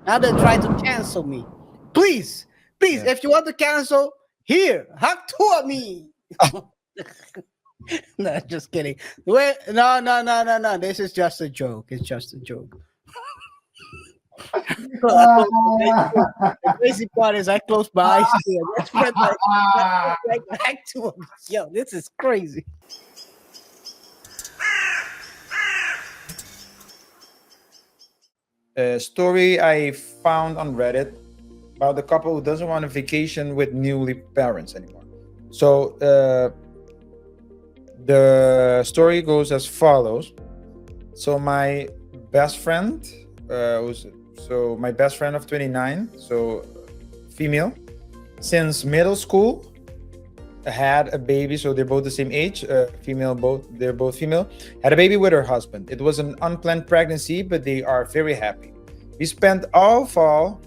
Now they try to cancel me. Please, please, Yeah. if you want to cancel, here, hack to me. No, just kidding. Wait, no, no, no, no, no. This is just a joke. It's just a joke. The crazy part is I close my eyes here. That's spread like hack to me. Yo, this is crazy. A story I found on Reddit about the couple who doesn't want a vacation with newly parents anymore. So the story goes as follows. So my best friend was my best friend of 29, so female, since middle school had a baby, so they're both the same age, female, both they're both female, had a baby with her husband. It was an unplanned pregnancy, but they are very happy. We spent all fall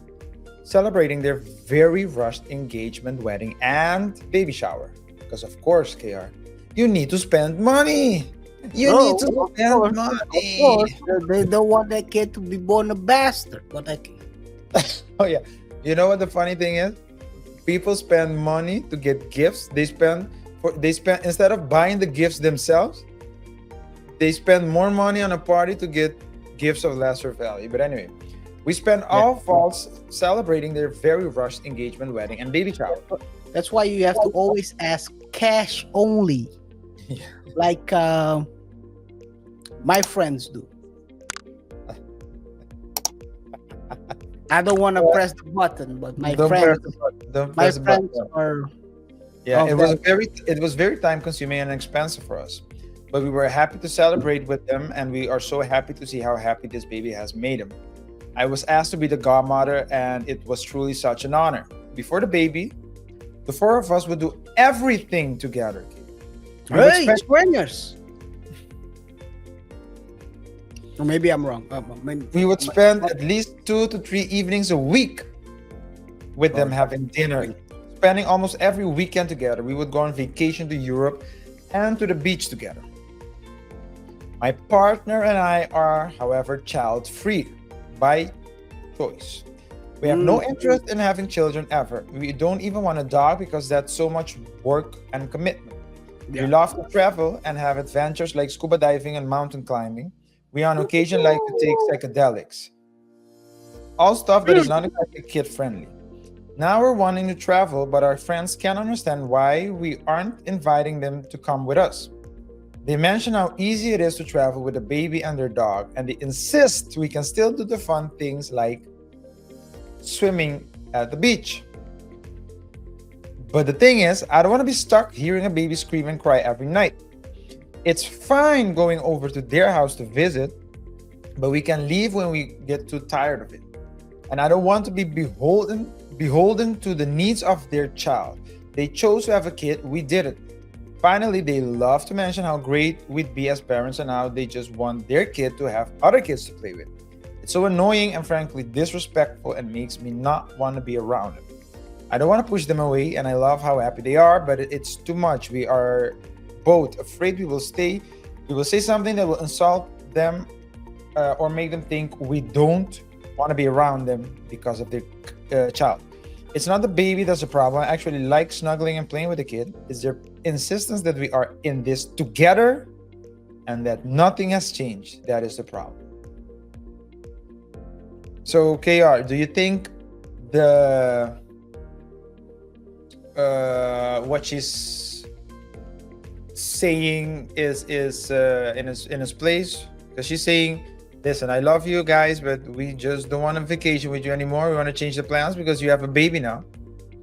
celebrating their very rushed engagement, wedding, and baby shower. Because of course, KR, you need to spend money. You need Oh, to of spend course, of money. course. They don't want that kid to be born a bastard. But I can. Oh yeah. You know what the funny thing is? People spend money to get gifts. They spend instead of buying the gifts themselves, they spend more money on a party to get gifts of lesser value. But anyway, we spent Yeah. all falls celebrating their very rushed engagement, wedding, and baby shower. That's why you have to always ask cash only, Yeah. like my friends do. I don't want to press the button, but my Don't press friends, the button. Don't my press the button. friends are Yeah, of that. it was very time consuming and expensive for us. But we were happy to celebrate with them, and we are so happy to see how happy this baby has made him. I was asked to be the godmother, and it was truly such an honor. Before the baby, the four of us would do everything together. We would Hey, spend, swingers. Or maybe I'm wrong. we would spend at least 2 to 3 evenings a week with them Oh, having dinner, spending almost every weekend together. We would go on vacation to Europe and to the beach together. My partner and I are, however, child free by choice. We have no interest in having children ever. We don't even want a dog because that's so much work and commitment. We yeah. love to travel and have adventures like scuba diving and mountain climbing. We on occasion like to take psychedelics. All stuff that is not exactly kid friendly. Now we're wanting to travel, but our friends can't understand why we aren't inviting them to come with us. They mention how easy it is to travel with a baby and their dog, and they insist we can still do the fun things like swimming at the beach. But the thing is, I don't want to be stuck hearing a baby scream and cry every night. It's fine going over to their house to visit, but we can leave when we get too tired of it. And I don't want to be beholden to the needs of their child. They chose to have a kid, we did it. Finally, they love to mention how great we'd be as parents and how they just want their kid to have other kids to play with. It's so annoying and frankly disrespectful and makes me not want to be around them. I don't want to push them away and I love how happy they are, but it's too much. We are both afraid we will say something that will insult them or make them think we don't want to be around them because of their child. It's not the baby that's the problem. I actually like snuggling and playing with the kid. It's their insistence that we are in this together and that nothing has changed. That is the problem. So, KR, do you think the what she's saying is in his place? Because she's saying, listen, I love you guys, but we just don't want a vacation with you anymore. We want to change the plans because you have a baby now,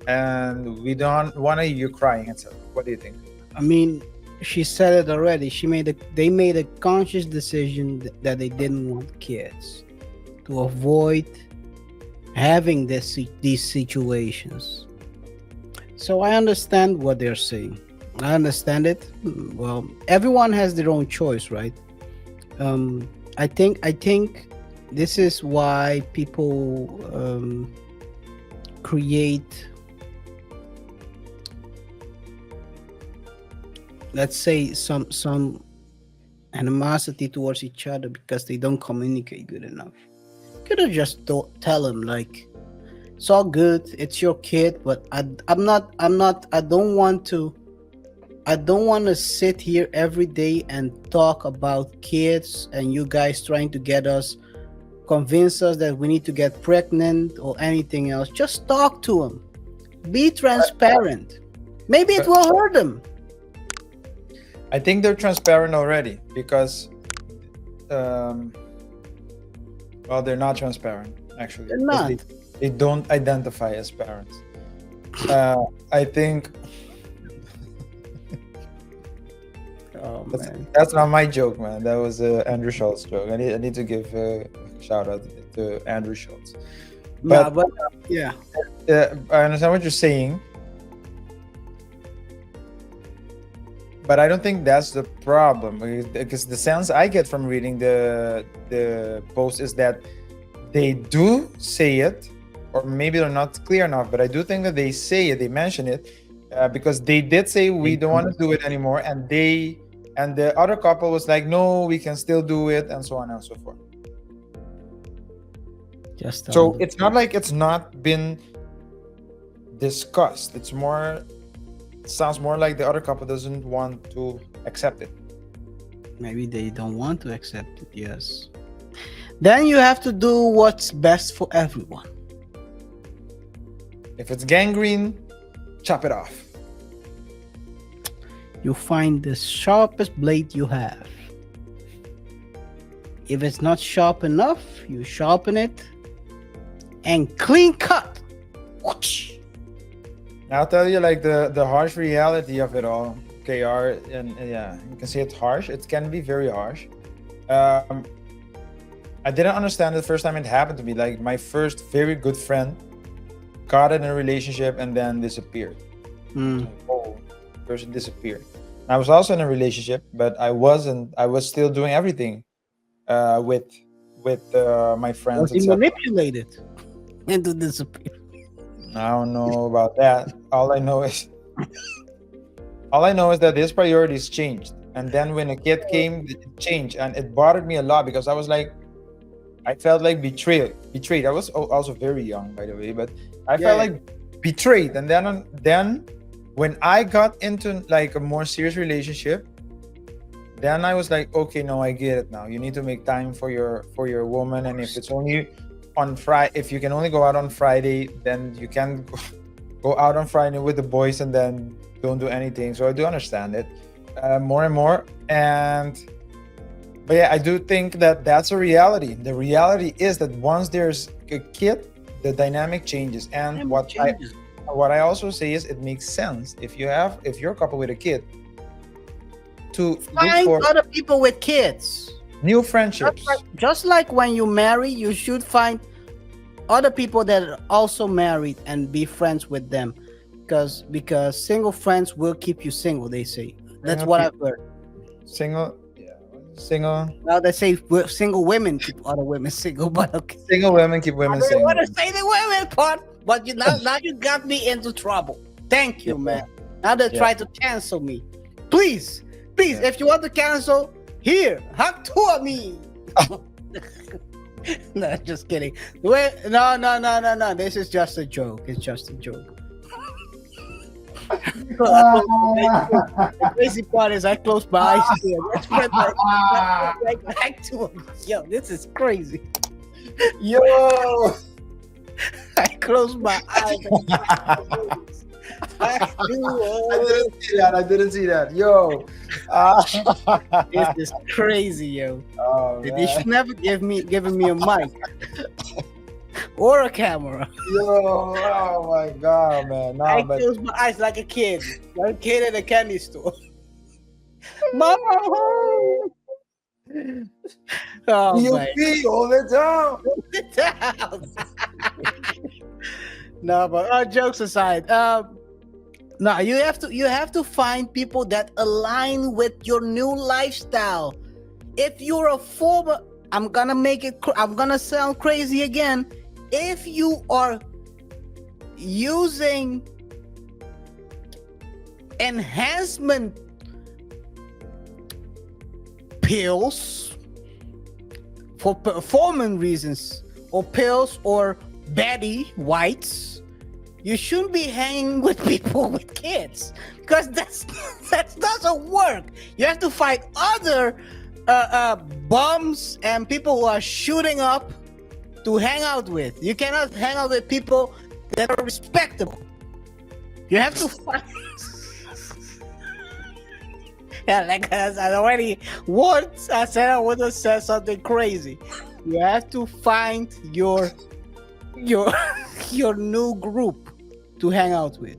and we don't want to hear you crying, etc. What do you think? I mean, she said it already. They made a conscious decision that they didn't want kids to avoid having these situations. So I understand what they're saying. I understand it. Well, everyone has their own choice, right? I think this is why people create, let's say, some animosity towards each other because they don't communicate good enough. Could have just tell him like, it's all good. It's your kid, but I'm not. I don't want to. I don't want to sit here every day and talk about kids and you guys trying to convince us that we need to get pregnant or anything else. Just talk to them. Be transparent. Maybe it will hurt them. I think they're transparent already because, well, they're not transparent actually. They're not. They don't identify as parents. I think. Oh man, that's not my joke, man. That was Andrew Schultz joke. I need to give a shout out to Andrew Schultz. But yeah, I understand what you're saying, but I don't think that's the problem, because the sense I get from reading the post is that they do say it, or maybe they're not clear enough. But I do think that they say it, they mention it, because they did say we don't want to do it anymore, and the other couple was like, no, we can still do it, and so on and so forth. So it's not like it's not been discussed. It sounds more like the other couple doesn't want to accept it. Maybe they don't want to accept it. Yes. Then you have to do what's best for everyone. If it's gangrene, chop it off. You find the sharpest blade you have. If it's not sharp enough, you sharpen it and clean cut. Whoosh. I'll tell you, like, the harsh reality of it all, KaiR, and yeah, you can say it's harsh. It can be very harsh. I didn't understand it the first time it happened to me. Like, my first very good friend got in a relationship and then disappeared. Oh, person disappeared. I was also in a relationship, but I was still doing everything with my friends. Was he manipulated into disappearing? I don't know about that. All I know is that his priorities changed, and then when a kid came, it changed, and it bothered me a lot because I felt like betrayed. I was also very young, by the way, but I felt like betrayed. And then when I got into like a more serious relationship, then I was like, okay, no, I get it now. You need to make time for your woman, and if it's only on Friday, if you can only go out on Friday, then you can go out on Friday with the boys and then don't do anything. So I do understand it more and more. But yeah, I do think that that's a reality. The reality is that once there's a kid, the dynamic changes. And what I also say is it makes sense if you're a couple with a kid to find look for other people with kids. New friendships. Just like when you marry, you should find other people that are also married and be friends with them, because single friends will keep you single. They say that's what I've heard. Single. Now they say single women keep other women single, but okay. Single women keep women single. I want to say the women part, but now you got me into trouble. Thank you, man. Now they try to cancel me. Please, if you want to cancel, here, hug two of me. No, just kidding. Wait, no. This is just a joke. It's just a joke. The crazy part is I closed my eyes here. Let's put right back to him. Yo, this is crazy. Yo, I closed my eyes. I didn't see that. Yo, this is crazy, yo. Oh, they should never given me a mic or a camera. Yo, oh my god, man. I closed my eyes like a kid at a candy store. Mama. Oh, you pee all the time. No, but jokes aside, no, you have to find people that align with your new lifestyle. If you're a former, I'm gonna sound crazy again. If you are using enhancement pills for performance reasons or pills or Betty Whites, you shouldn't be hanging with people with kids, because that doesn't work. You have to find other bums and people who are shooting up to hang out with. You cannot hang out with people that are respectable. You have to find. Yeah, like I already once I said I would have said something crazy. You have to find your your new group to hang out with.